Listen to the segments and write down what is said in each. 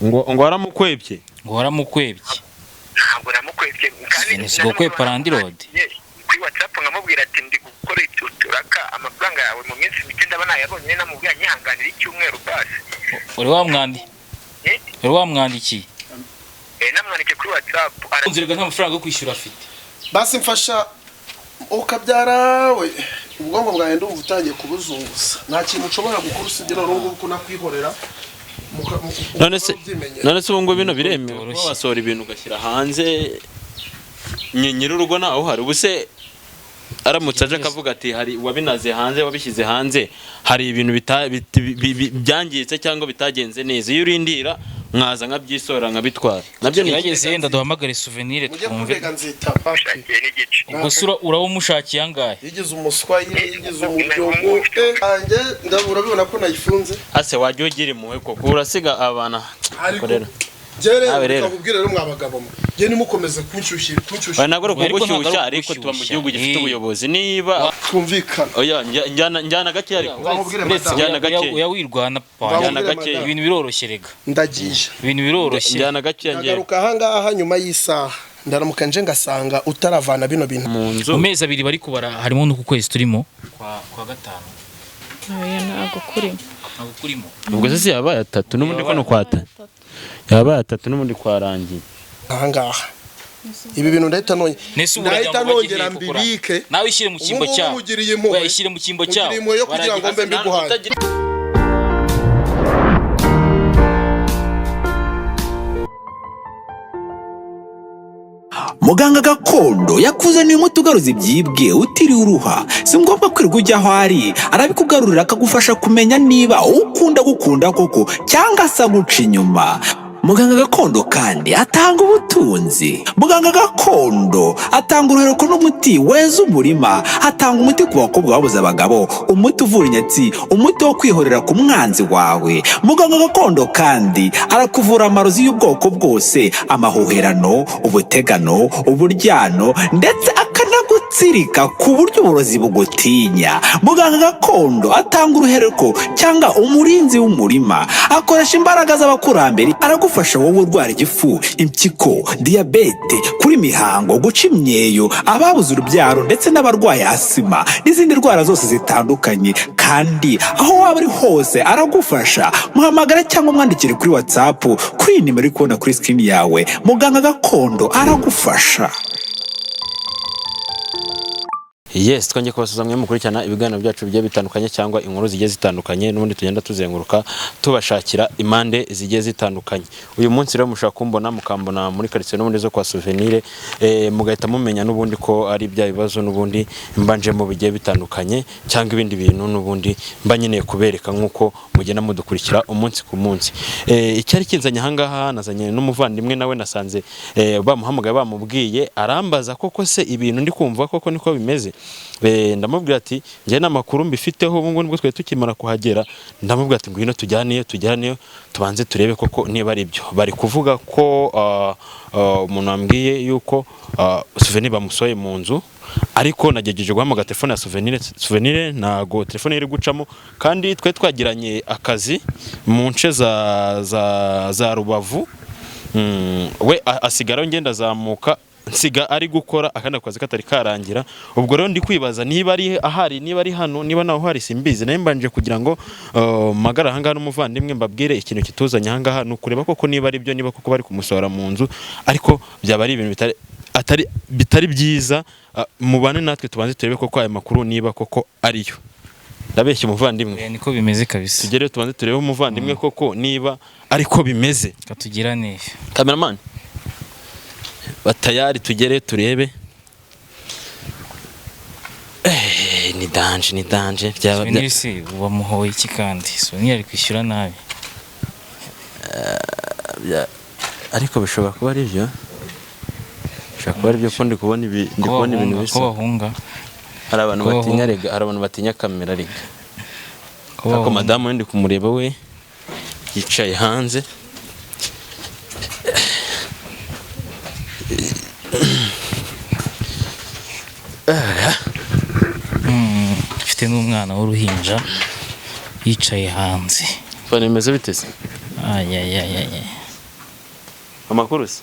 ngo waramukwebye ntabwo namukwebye kandi sigo kwepa landirodi kuri WhatsApp nkamubwira ati ndi gukora turaka amafaranga yawe mu minsi mike ndaba nayabonye namubwira nyihanganira icyumweru basi uri wamwandikiye namwandike kuri WhatsApp unzirega nta mafaranga yo kwishyura afite basi mfasha ukabyarawe ubwonko bwawe ndumva utangiye kubuzunguza nta kintu ushobora gukora usibye n'urugo kunakwihorera none se ubu ngo bino biremewe wasohora ibintu ugashyira hanze nyiri urugo nawe uhari ubu se aramutse aje akavuga ati hari wabinaze hanze wabishyize hanze hari ibintu byangiritse cyangwa bitagenze neza iyo urindira mwaza nkabyisora nkabitwara nabyo nigeze yenda duhamagare souvenir twumve ubwo sura urabumushaki yangahe yigize umuswayi yigize umuryogo anje ndabura bibona ko nayifunze ase wajye ugira impuhwe koko urasiga abana korera jere bakubwira rero mwabagabo je nimukomeze kunshyushya ntabwo ari kugushyushya ariko tuba mu gihugu gifite ubuyobozi niba twumvikana oya njyana gake ariko njyana gake uyawirwana njyana gake ibintu biroroshye rega ndagiye ibintu biroroshye njyana gake ngaruka ahangaha nyuma y'isaha ndaramuka nje ngasanga utaravana bino bintu mu nzu mu mezi abiri bari kubara harimo no ku kwezi turimo kwa gatanu ntabwo kurimo ubwo se yabaye atatu n'ubundi ko no kwata yabaye atatu n'ubundi kwarangiye ahangaha ibi bintu ndahita nongera mbibike nawe ishyire mu kimbo cyawe ishyire mu kimbo cyawe kugira ngo mbe mbiguhaye Muganga gakondo yakuzaniye umuti ugaruza ibyibwe utiriwe uruha si ngombwa kwirirwa ujya aho ari arabikugarurira akagufasha kumenya niba ukunda koko cyangwa se guca inyuma. Muganga gakondo kandi atanga ubutunzi. Muganga gakondo atanga uruhereko n'umuti weza umurima. Atanga umuti ku bakobwa babuze abagabo, umuti uvura inyatsi, umuti wo kwihorera ku mwanzi wawe. Muganga gakondo kandi arakuvura amarozi y'ubwoko bwose, amahuherano, ubutegano, uburyano ndetse akanagutsirika ku buryo uburozi bugutinya. Muganga gakondo atanga uruhereko cyangwa umurinzi w'umurima. Akoresha imbaraga z'abakurambere fasha wowe urwara igifu, impyiko, diabete, kuri mihango, guca imyeyo, ababuze urubyaro ndetse n'abarwaye asima n'izindi ndwara zose zitandukanye. Kandi aho waba ari hose aragufasha. Muhamagara cyangwa mwandikire kuri WhatsApp kuri nimero iri kubona kuri screen yawe. Muganga gakondo aragufasha. Yes, twongeye kubasuza mwe mukurikirana ibiganiro byacu bigiye bitandukanye cyangwa inkuru zigiye zitandukanye n'ubundi tugenda tuzenguruka tubashakira impande zigiye zitandukanye. Uyu munsi rero mushaka kumbona mukambona muri quartier n'ubundi zo kwa Souvenir mugahita mumenya n'ubundi ko ari bya bibazo n'ubundi mbanje mu bigiye bitandukanye cyangwa ibindi bintu n'ubundi mbanyeneye kubereka nkuko mugenda mudukurikira umunsi ku munsi. Icyari kinzanye hangaha nazanye n'umuvandimwe nawe nasanze bamuhamagaye bamubwiye arambaza koko se ibintu ndi kumva koko niko bimeze. Ndamubwira ati ngiye namakuru mbifiteho ubu ngo twe tukimara kuhagera. Ndamubwira ati ngwino tujyaneyo tubanze turebe koko niba ari byo. Bari kuvuga ko umuntu ambwiye yuko Souvenir bamusoye mu nzu, ariko nagejeje guhamagara telefone ya Souvenir nago telefone iri gucamo, kandi twe twagiranye akazi mu nce za Rubavu. We asigara ngenda zamuka nsiga ari gukora akana kwazi katari karangira. Ubwo rero ndi kwibaza niba ari ahari, niba ari hano, niba naho hari simbizi. Naye mbanje kugira ngo magara hanga n'umuvandimwe mbabwire ikintu kituzanye hangaha nukureba koko niba ari byo, niba koko bari kumusohora mu nzu, ariko byaba ari ibintu bitari byiza. Mubane natwe tubanze turebe koko aya makuru niba koko ariyo. Ndabeshye umuvandimwe niko bimeze kabisa. Tugere tubanze turebe umuvandimwe koko niba ariko bimeze. Katugira neza cameraman batayari tugere turebe. Ni danje byaba byose bamuhoye iki kandi Souvenir ari kwishyura nabi. Ariko bishobora kuba ari byo. Bishobora kuba ari byo ko ndi kubona ibintu bisa. Ko bahunga. Hari abantu batinya rega, hari abantu batinya kamera rega. Ko madamu ndi kumureba we yicaye hanze. Mfite n'umwana w'uruhinja yicaye hanze. Bane meze bitese. amakuru se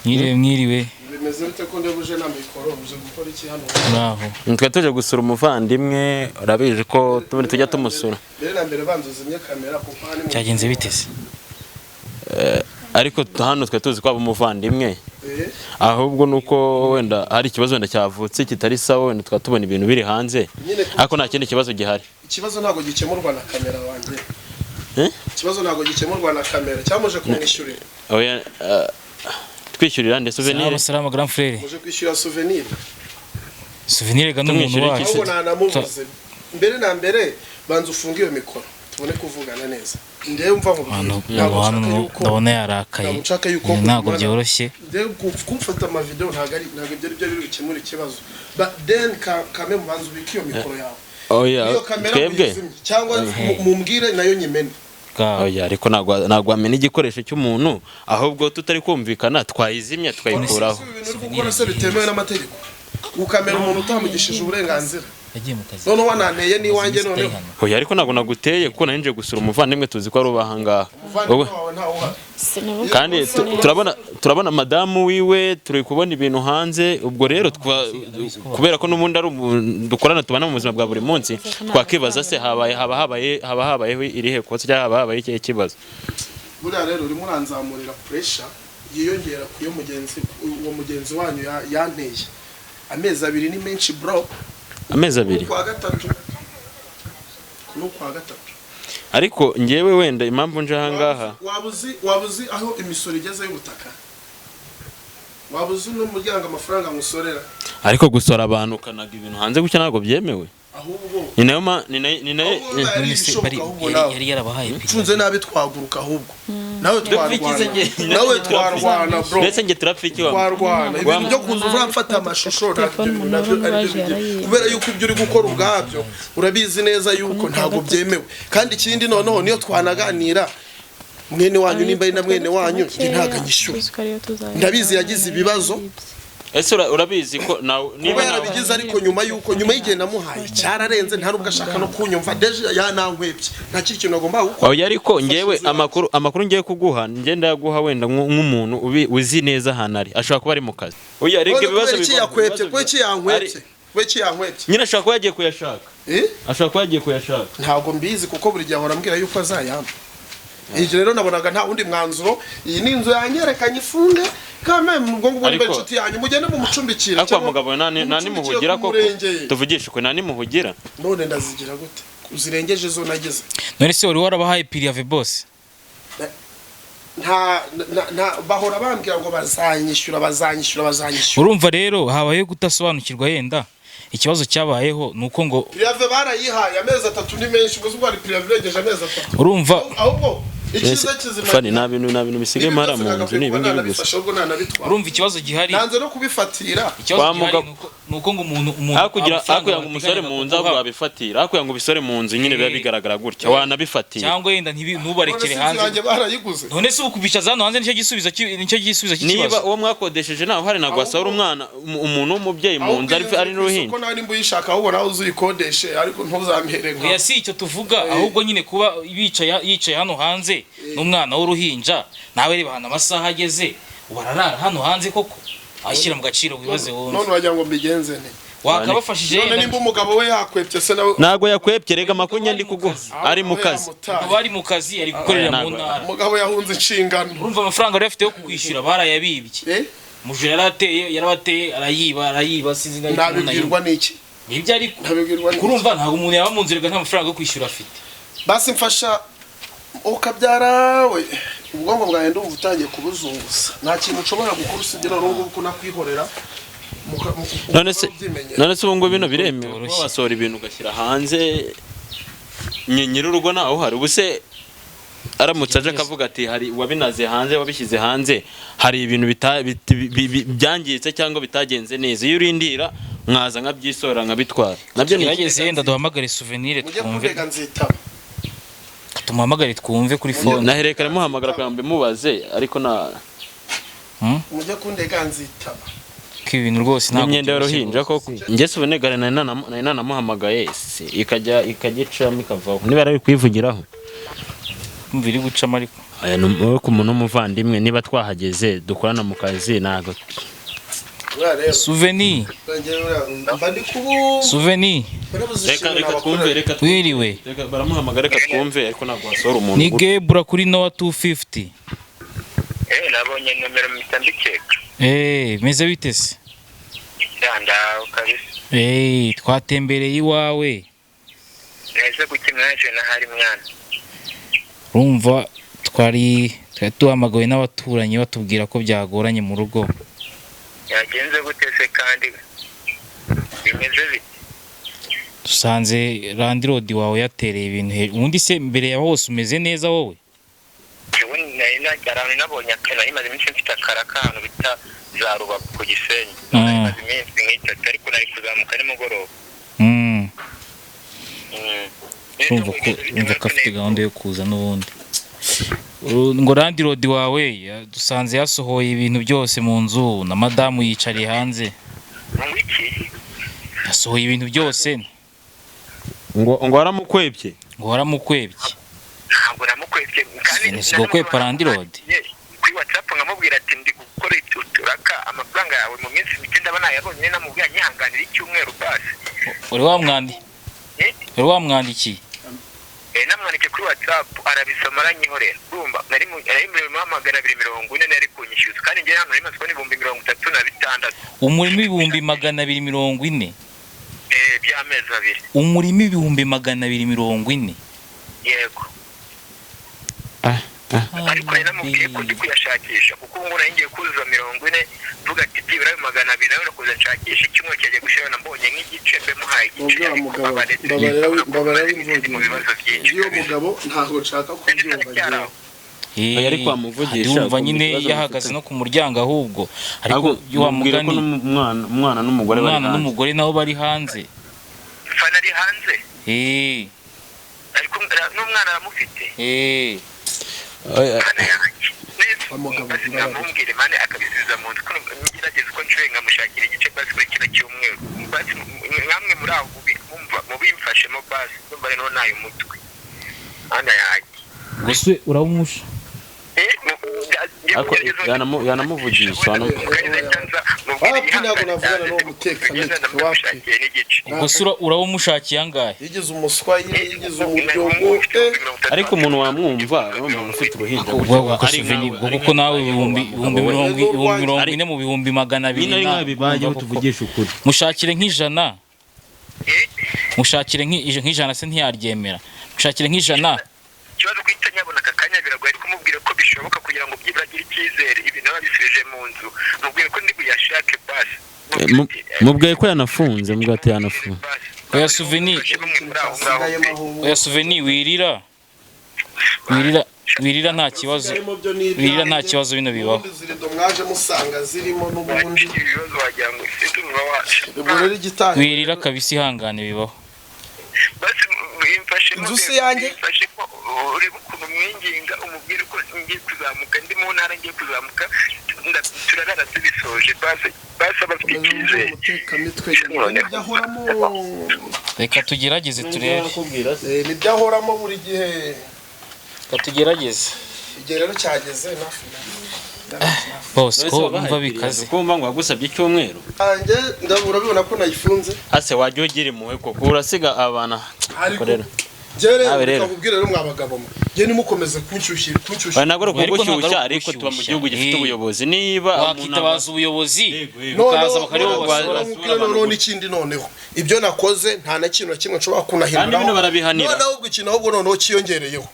mwiriwe bimeze bite ko ndebuje na mikoro uje gukora iki hano naho twe tuje gusura umuvandimwe urabizi ko tujya tumusura mbere na mbere banzuzimye kamera kuko hani cyagenze bitese ariko hano twe tuzi ko aba umuvandimwe ahubwo nuko wenda hari ikibazo wenda cyavutse kitari sawa wenda twatubona ibintu biri hanze ariko nta kindi kibazo gihari ikibazo ntago gikemurwa na kamera wanjye ikibazo ntago gikemurwa na kamera cyamuje kumwishyurira oya twishyurira nde souvenir Salama grand frère muje kwishyura souvenir ga n'umuntu wacu ahubwo nanamuvuze mbere na mbere banza ufunge iyo mikoro tubone kuvugana neza ndewe mva mu ndabona yarakaye ntabwo byoroshye kumfata ama video ntago ibyo biri bikemura ikibazo then kame mubanza ubika iyo mikoro yawe oya twebwe cyangwa mumbwire nayo nyimene oya ariko nagwa amena igikoresho cy'umuntu ahubwo tutari kumvikana twayizimya tukayikuraho gukora se bitemewe n'amategeko ukamera umuntu utamugishije uburenganzira yagiye mu kazi none wananteye ni wanjye none oya ariko ntabwo naguteye kuko narinje gusura umuvandimwe tuzi ko ari ubahanga kandi turabona madamu wiwe turi kubona ibintu hanze ubwo rero kubera ko n'ubundi ari dukorana tubana mu buzima bwa buri munsi twakibaza se haba habayeho irihe kose cyangwa haba habaye ikihe kibazo buriya rero urimo uranzamurira pressure yiyongera ku yo mugenzi wanyu yanteye amezi 2 ni menshi bro amezi 2 kwa gatatu ariko ngewe wenda impamvu nje ahangaha wabuzi aho imisoro igeze y'ubutaka wabuzi n'umuryango amafaranga musorera ariko gusora abantu ukanaga ibintu hanze gutya ntabwo byemewe ahubwo ni nayo yari yarabahaye ntunze nabi twaguruka ahubwo nawe twarwana bro ndetse nge turapfiki wa twarwana ibintu byo kuza uramfata amashusho kubera yuko ibyo uri gukora ubwabyo urabizi neza yuko ntabwo byemewe kandi ikindi noneho niyo twanaganira mwene wanyu nimba ari na mwene wanyu ntaganyishyura ndabizi yagize ibibazo ese urabizi ko niba yarabigize ariko nyuma y'igihe namuhaye cyararenze nta nubwo ashaka no kunyumva deje yanankwebye nta kintu agomba gukora oya ariko ngewe amakuru ngiye kuguha ngenda yaguha wenda nk'umuntu uzi neza ahantu ari ashobora kuba ari mu kazi oya rega ibibazo nyine ashobora kuba yagiye kuyashaka ashobora kuba yagiye kuyashaka ntabwo mbizi kuko buri gihe ahora ambwira yuko azayamba ibyo rero nabonaga nta wundi mwanzuro iyi ni inzu yanyerekanye ifunge kame mubwo ngo mbe inshuti yanyu mugende mu mucumbikira cyangwa mugabo nani muhugira koko tuvugishe ko nani muhugira none ndazigira gute uzirengeje zo nagize none se wari warabahaye piriave boss nta bahora bambwira ngo bazanyishyura urumva rero habaye gutasobanukirwa yenda ikibazo cyabayeho nuko ngo piriave barayihaye amezi 3 ni menshi ngo zubari piriave irengeje amezi 3 urumva ahubwo ikiza kizima fani nta bintu bisigaye mara mu nzu ni ibingibi gusa urumva ikibazo gihari nanze no kubifatira nuko ngo umuntu hakugira ngo umusore mu nzu ahubwo abifatira hakugira ngo ubisore mu nzu nyine biba bigaragara gutya wanabifatira cyangwa yenda ntubarekere hanze none se ukubisha zano hanze nicyo gisubizo cy'ikibazo niba uwo mwakodesheje naho hari nagwa asahura umwana umuntu w'umubyeyi mu nzu ari n'uruhinja ko nari mbuyishaka ahubwo nawe uzikodeshe ariko ntuzamhere ngo yasi icyo tuvuga ahubwo nyine kuba yicaye hano hanze n'umwana w'uruhinja nawe reba hano amasaha ageze ubararara hano hanze koko ashyira mu gaciro wibaze wowe none wagira ngo mbigenze ne wakabafashije none nimba umugabo we yakwepye se nawe nago yakwepye rega makuru nyandi kuguha ari mu kazi bari mu kazi ari gukorera mu ntara umugabo yahunze inshingano urumva amafaranga yari afite yo kukwishyura barayabibye muje yarabateye arayiba sinzi nabibwirwa n'iki nibyo ari kurumva ntabwo umuntu yaba mu nzira nta mafaranga yo kwishyura afite basi mfasha ukabyarawe ubwonko bwawe ndumva utangiye kubuzunguza nta kintu ushobora gukora usibye n'urugo kuko nakwihorera none se ubu ngubu bino biremewe wasohora ibintu ugashyira hanze nyir'urugo nawe uhari ubu se aramutse aje akavuga ati hari wabinaze hanze wabishyize hanze hari ibintu byangiritse cyangwa bitagenze neza iyo urindira mwaza nkabyisora nkabitwara nabyo nigeze yenda duhamagare souvenir twumve tumuhamagare twumve kuri phone naherekare muhamagara kwambe mubaze ariko mujye kundega nzitaba ibintu rwose ntabwo imyenda y'uruhinja koko njye souvenir nanamuhamagaye ikajya ikagicamo ikavaho niba ari kwivugiraho mviri gucamo ariko aya ni ku muntu w'umuvandimwe niba twahageze dukorana mu kazi ntago Souvenir Souvenir reka twumve wiriwe baramuhamagara reka twumve ariko ntabwo wasohora umuntu ni Gebra kuri Noah 250 nabonye nomero mitambikeka meze bite se ndaho kabisa twatembereye iwawe neza gukimwaje na hari mwana urumva twari duhamagawe n'abaturanyi batubwira ko byagoranye mu rugo yagenze gute se kandi bimeze bite dusanze Landlord wawe yatereye ibintu ubundi se mbere ya hose umeze neza wowe nabonye akana imaze iminsi mfite akaraka ahantu bita za Rubavu ku Gisenyi imaze iminsi nk'itatu ariko nari kuzamuka nimugoroba umva ko afite gahunda yo kuza n'ubundi ngo Landlord wawe dusanze yasohoye ibintu byose mu nzu na madamu yicariye hanze yasohoye ibintu byose ngo waramukwebye ntabwo namukwebye kandi sigo kwepa Landlord kuri WhatsApp nkamubwira ati ndi gukora uturaka amafaranga yawe mu minsi mike ndaba nayabonye namubwira nyihanganira icyumweru basi uri wamwandikiye namwandike kuri WhatsApp arabisoma aranyihorera urumva nari mu magana 240 nari kunyishyuza kandi njye hano nari masiko n'ibihumbi 36 umurimo ibihumbi 240 by'amezi abiri umurimo ibihumbi 240 yego ariko rero namubwiye ko ndi kuyashakisha kuko ubu ngubu ngiye kuzuza 40 mvuga ati byibura 200 nawe kuza nshakisha icyumwe cyagiye gushira nambonye nk'igice mbe muhaye igice mu bibazo byinshi iyo mugabo ntago nshaka kubyumva yari kwamuvugisha umva nyine yahagaze no ku muryango ahubwo ariko wa mugani umwana n'umugore nabo bari hanze fana ari hanze ariko n'umwana aramufite nkamubwire mane akabisubiza mu nzu ngerageza uko nshoboye nkamushakira igice basi kuri kino cyumweru basi nkamwe muri aho mubimfashemo basi numva rero nayo umutwe ana yaje gusa urabumusha yanamuvugisha gusa urabumushakiye angahe yigize umuswahili yigize umuryogo ariko umuntu wamwumva umuntu ufite uruhinja kuko nawe ibihumbi 40 mu bihumbi 200 na bibayeho tuvugisha ukuri mushakire nk'ijana nk'ijana se ntiyaryemera mushakire nk'ijana ikibazo kwita nyabona akakanya biragoye kumubwira ko bishoboka kugira ngo byibagire icyizere ibintu babisubije mu nzu mubwire ko ndi buyashake basi mubwiye ko yanafunze mubwiye ati yanafunze oya Souvenir wirira nta kibazo bino bibaho mwaje musanga zirimo n'ubundi ibibazo wagira ngo sintumva wirira kabisa ihangane bibaho basi imfashe inzu si yanjye ureba ukuntu mwinginga umubwire ko ngiye kuzamuka ndi mu ntara ngiye kuzamuka turarara tubisoje basi abafite icyizere reka tugerageze turebe nibyahoramo buri gihe reka tugerageze igihe rero cyageze bose ko umva bikaze kumva ngo wagusabye icyumweru anjye ndabura bibona ko nayifunze ase wajye ugira impuhwe koko urasiga abana korera rero ukabubwira rero mwabagabo nge nimukomeze kunshyushya ntabwo ari ukugushyushya ariko tuba mu gihugu gifite ubuyobozi niba wakitabaza ubuyobozi ukaza noneho n'ikindi noneho ibyo nakoze nta na kintu na kimwe nshobora kunahinduraho kandi bino barabihanira noneho ubwo ikintu ahubwo noneho cyiyongereyeho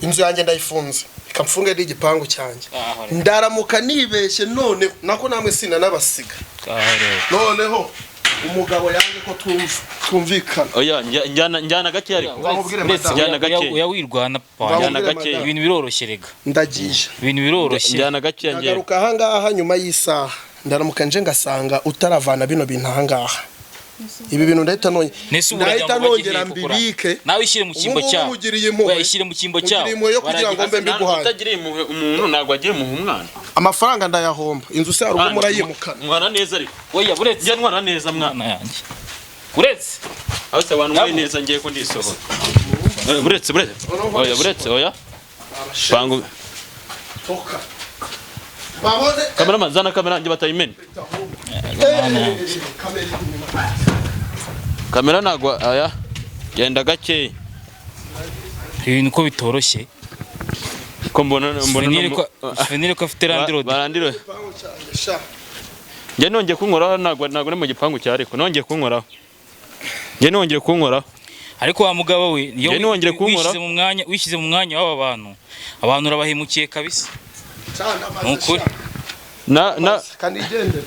inzu yanjye ndayifunze reka mfunge n'igipangu cyanjye ndaramuka nibeshye noneho nako namwe sina n'abasiga noneho umugabo yange ko twumvikana oya njyana gake ariko njyana gake wirwana njyana gake ibintu biroroshye rega ndagiye ibintu biroroshye njyana gake njye ndagaruka aha ngaha nyuma y'isaha ndaramuka nje ngasanga utaravana bino bintu aha ngaha ibi bintu ndahita nongera mbibike nawe ishyire mu cyimbo cyawe ishyire mu cyimbo cyawe kugira ngo mbe mbiguhaye utagiriye umuntu ntabwo agiye muha umwana amafaranga ndayahomba inzu se harugo murayimukana mwana neza ariko oya buretse njye ntwara neza mwana yanjye buretse aho se abantu neza ngiye ko ndisohora buretse oya Pangu toka babone kamera zana kamera nje batayimena. Kamera nagwa aya genda gake. ibintu ko bitoroshye Ko mbona Souvenir ko afite randirodi barandiro. pangu cyane sha Nge nongeye kunkoraho nagwa ne mu gipangu cya ariko nongeye kunkoraho. Nge nongeye kunkoraho. ariko wa mugabo we iyo Njye ntiwongere kunkora. wishyize mu mwanya w'aba abantu urabahemukiye kabisa cyane amazi nukuri Na kandi igendere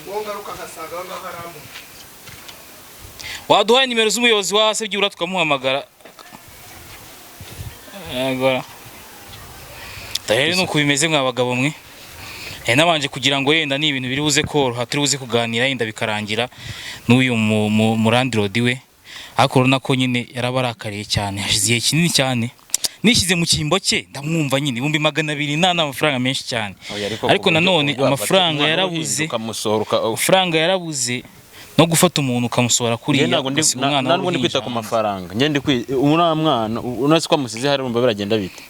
ngaruka nkasaga ngaharamu waduhaye nimero z'umuyobozi wa hasi byibura tukamuhamagara agora tayari nuko bimeze mwa bagabo mwe nabanje kugira ngo yenda ni ibintu biri buze koroha turi buze kuganira yenda bikarangira n'uyu murandirodi we ariko urabona ko nyine yarabarakariye cyane hashize igihe kinini cyane nishyize mu cyimbo cye ndamwumva nyine 200,000 n'amafaranga menshi cyane ariko nanone amafaranga yarabuze amafaranga yarabuze no gufata umuntu ukamusohora kuri ntabwo ndi kwita ku mafaranga ngende umwana unase ko amusize hari urumva biragenda bite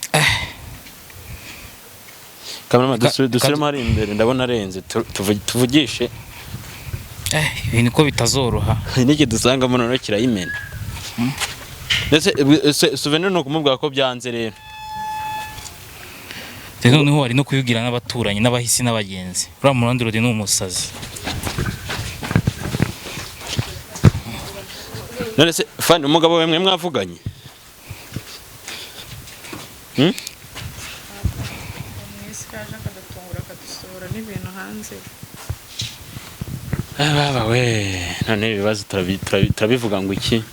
kamera dusure mari imbere ndabona arenze tuvugishe ibintu ko bitazoroha niki dusangamo none kirayimena ndetse Souvenir no kumubwira ko byanze rero noneho wari no kubibwira n'abaturanyi n'abahisi n'abagenzi uriya murandirodi ni umusazi none se fani umugabo we mwe mwavuganye kaje akadatungura akadusohora n'ibintu hanze baba we none ibibazo turabivuga ngo iki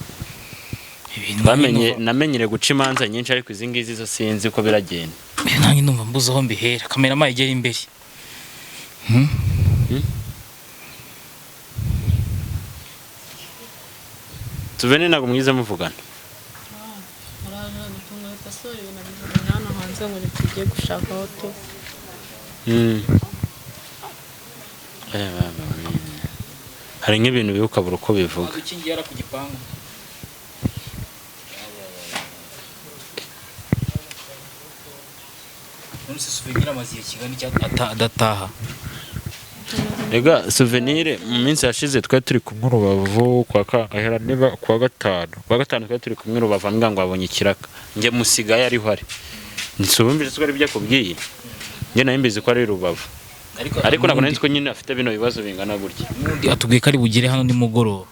namenyere guca imanza nyinshi ariko izi ngizi zo sinzi ko biragenda nanjye ndumva mbuze aho mbihera kamerama igera imbere Souvenir ntabwo mwiza muvugana hanze ngo tugiye gushaka aho tu hari nk'ibintu bikabura uko bivuga dukingiye ku gipangu none se Souvenir amaziye kigani adataha Ega Souvenir mu minsi yashize twari turi kumwe Rubavu ahera niba kwa gatanu twari turi kumwe Rubavu ambwa ngo abonye ikiraka nge musigaye ari hari nsubumvise ko ari byo akubwiye nge nayimbize ko ari Rubavu ariko nako nzi ko nyine afite bino bibazo bingana gutya atubwiye ko ari bugere hano ni mugoroba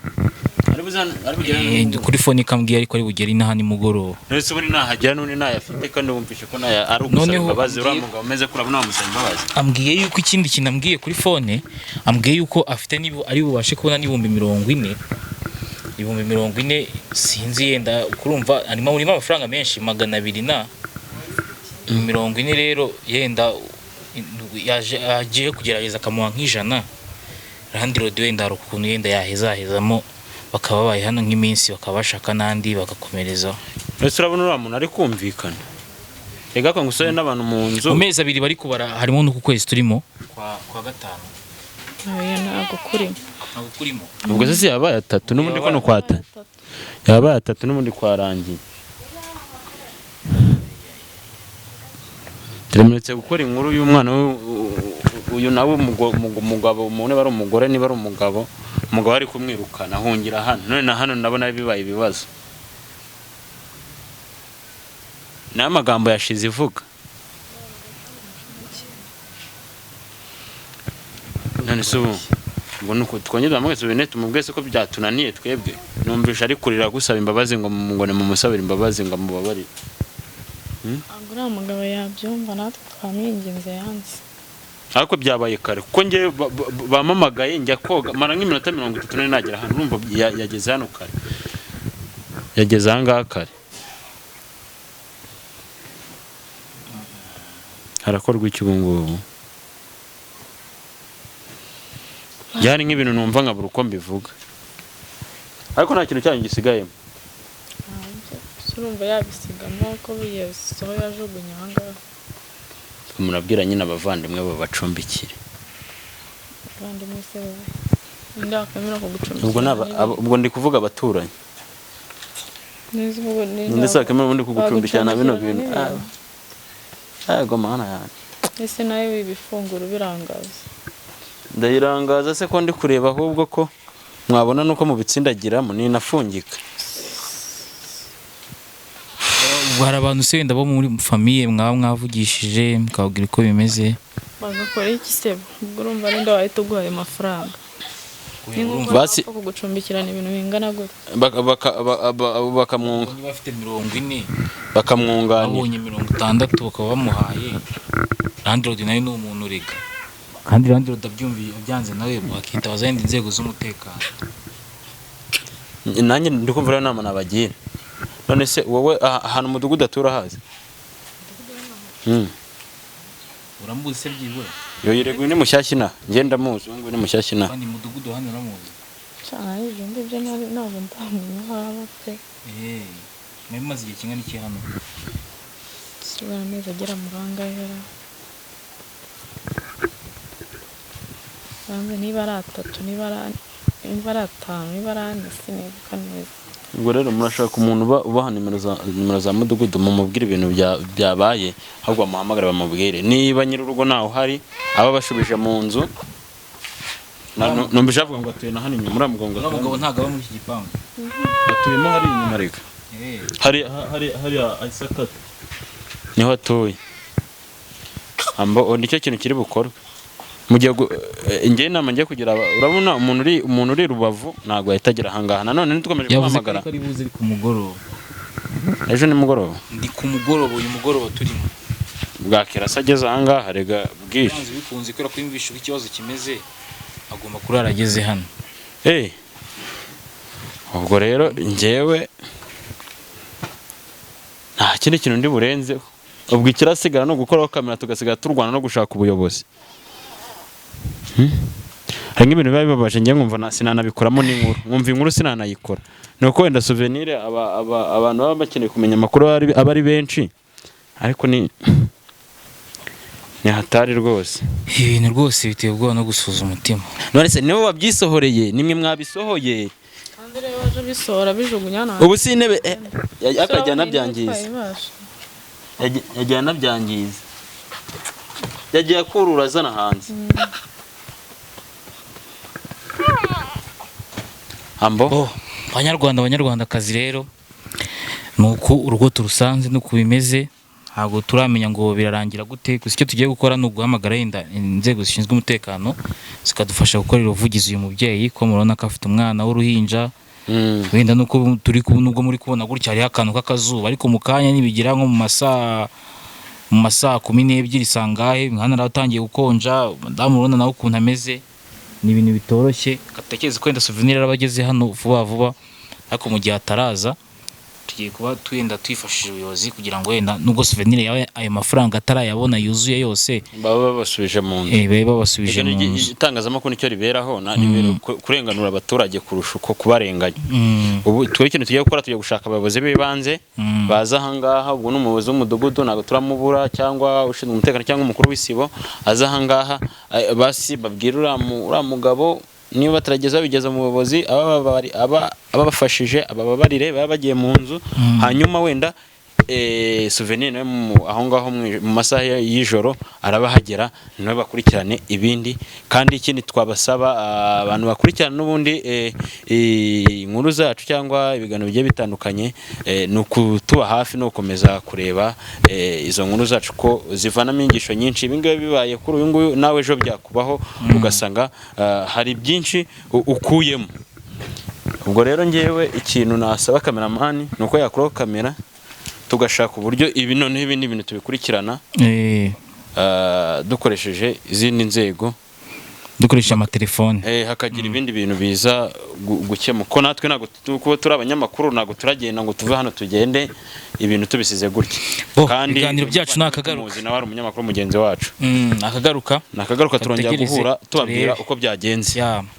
kuri fone kambwiye ariko ari bugere inaha ni mugoroba nese buri nahagera none nayafite kandi wumvishe ko naya ari ugusaba imbabazi uriya mugabo umeze kuri abona wamusaba imbabazi ambwiye yuko ikindi kintu ambwiye kuri fone ambwiye yuko afite ari bubashe kubona n'ibihumbi 40 sinzi yenda kurumva arimo muri amafaranga menshi 200 na 40 rero yenda yaje kugerageza kamuha nk'ijana randirodi wenda hari ukuntu yenda yahezamo bakaba babaye hano nk'iminsi bakaba bashaka n'andi bagakomereza ese urabona uriya muntu ari kumvikana ega ko ngusore n'abantu mu nzu mu mezi 2 bari kubara harimo no ku kwezi turimo kwa gatanu ntabwo kurimo ubwo se yabaye 3 n'ubundi ko no kwata yabaye 3 n'ubundi kwarangiye Turemetse gukora inkuru y'umwana uyu nawe umugabo umuntu bari umugore niba ari umugabo ari kumwirukana ahungira hano none na hano ndabona bibaye ibibazo n'amagambo yashize ivuga none se ubu ngo nuko twongera mwese Souvenir tumubwese ko byatunaniye twebwe numvisha ari kurira gusaba imbabazi ngo ne mumusabira imbabazi ngo mubabarire agura umugabo yabyumva natwe twamwinginze yanze ariko byabaye kare kuko nge bamamagaye njya koga mara nk'iminota 30 none nagera hano urumva yageze hano kare yageze ahangaha kare harakorwa iki ubungubu byari nk'ibintu numva nkabura uko mbivuga ariko nta kintu cyanyu gisigayemo urumva yabisigamo ko biyesoho yajugunye ahangaha murabwira nyine abavandimwe bo bacumbikire abavandimwe se wowe. Ninde wakwemera kugucumbikira? ubwo ndi kuvuga abaturanyi. ndetse bakemera ubundi kugucumbikira na bino bintu mana yanjye ese nawe ibifunguro birangaza ndayirangaza se ko ndi kureba ahubwo ko mwabona nuko mu bitsindagiramo ninafungika. hari abantu se wenda bo muri famiye mwaba mwavugishije mukabwira uko bimeze bagakora iki se ubwo urumva ninde wahita uguhaye amafaranga basi kugucumbikirana ibintu bingana gute bakamwunga bafite 40 bakamwunganira abonye 60 bakaba bamuhaye landlord nayo ni umuntu urega kandi landlord abyumviye byanze nawe bakita bazindi inzego z'umutekano. nanjye ndikumva rero nama nabagira. None se wowe ahantu umudugudu atura hazi urambuze se byibura yo yirego ni mushyashya na ngenda muzi ngo ni mushyashya na kandi umudugudu hano uramuzi cyane ibyo byo ntabwo ndamenya haba pe maze igihe kingana iki hano sibana neza agera mu rangahera banze niba ari 3 niba ari 5 niba ari 4 sinibuka neza. ubwo rero murashaka umuntu ubaha nimero za mudugudu mumubwira ibintu byabaye ahubwo bamuhamagara bamubwire niba nyiri urugo naho hari aba bashubije mu nzu numvise avuga ngo atuye na hano inyuma muri amugongo n'umugabo ntago aba muri iki gipangu atuyemo hari inyuma reka hari Isaac niho atuye ambo nicyo kintu kiri bukorwe mu gihe ngiye nama ngiye kugira urabona umuntu uri Rubavu ntago yahitagira ahangaha nanone ntitukomeje guhamagara yavuze ko ari buze ku mugoroba ejo ni mugoroba ndi ku mugoroba uyu mugoroba turimo bwakira sageze ahangaha rega bwije bikunze kwera ko imvisha ikibazo kimeze agomba kurara ageze hano ubwo rero njyewe nta kindi kintu ndi burenzeho ubwo ikirasigara no gukoraho kamera tugasigara turwana no gushaka ubuyobozi. Hari nk'ibintu biba bibabaje ngiye nkumva sinanabikoramo n'inkuru nkumva inkuru sinanayikora nuko wenda souvenir abantu baba bakeneye kumenya amakuru aba ari benshi ariko ni hatari rwose ibintu rwose biteye ubwoba no gusuza umutima. None se nibo babyisohoreye nimwe mwabisohoye kandi rero baje bisohora bijugunya nawe ubu si intebe akajyana byangiza yajyana byangiza yagiye kurura zana hanze ambo banyarwandakazi rero nuko urugo turusanze nuko bimeze ntabwo turamenya ngo birarangira gute gusa icyo tugiye gukora ni uguhamagara inzego zishinzwe umutekano zikadufasha gukorera ubuvugizi uyu mubyeyi ko murabona ko afite umwana w'uruhinja wenda nuko nubwo muri kubona gutya hariho akantu k'akazuba ariko mu kanya nibigira nko mu masaa 12 sangahe imihanda aratangiye gukonja madamu urabona nawe ukuntu ameze ni ibintu bitoroshye gatekereza ko wenda souvenir arabageze hano vuba ariko mu gihe ataraza tugiye kuba twenda twifashishije ubuyobozi kugira ngo wenda nubwo souvenir yawe ayo mafaranga atarayabona yuzuye yose baba basubije mu nzu babasubije mu nzu. Itangazamakuru nicyo riberaho kurenganura abaturage kurusha uko kubarenganya. Ubu twe ikintu tugiye gukora tugiye gushaka abayobozi b'ibanze baza ahangaha ubwo n'umuyobozi w'umudugudu ntabwo turamubura cyangwa ushinzwe umutekano cyangwa umukuru w'isibo aza ahangaha basi babwira uriya mugabo niba batarageza bigeza mu buyobozi ababafashije abababarire baba bagiye mu nzu hanyuma wenda souvenir aho ngaho mu masaha y'ijoro arabahagera nawe bakurikirane ibindi kandi ikindi twabasaba abantu bakurikirana n'ubundi inkuru zacu cyangwa ibiganiro bigiye bitandukanye ni ukutuba hafi no gukomeza kureba izo nkuru zacu ko zivanamo inyigisho nyinshi ibi ngibi bibaye kuri uyu nguyu nawe ejo byakubaho ugasanga hari byinshi ukuyemo. Ubwo rero ngewe ikintu nasaba kameramani ni uko yakuraho kamera tugashaka uburyo ibi noneho ibindi bintu tubikurikirana dukoresheje izindi nzego dukoresha amatelefone hakagira ibindi bintu biza gukemuka ko natwe ntabwo kuba turi abanyamakuru ntabwo turagenda ngo tuve hano tugende ibintu tubisize gutya kandi ibiganiro byacu nakagaruka nawe ari umunyamakuru mugenzi wacu nakagaruka turongera guhura tubabwira uko byagenze.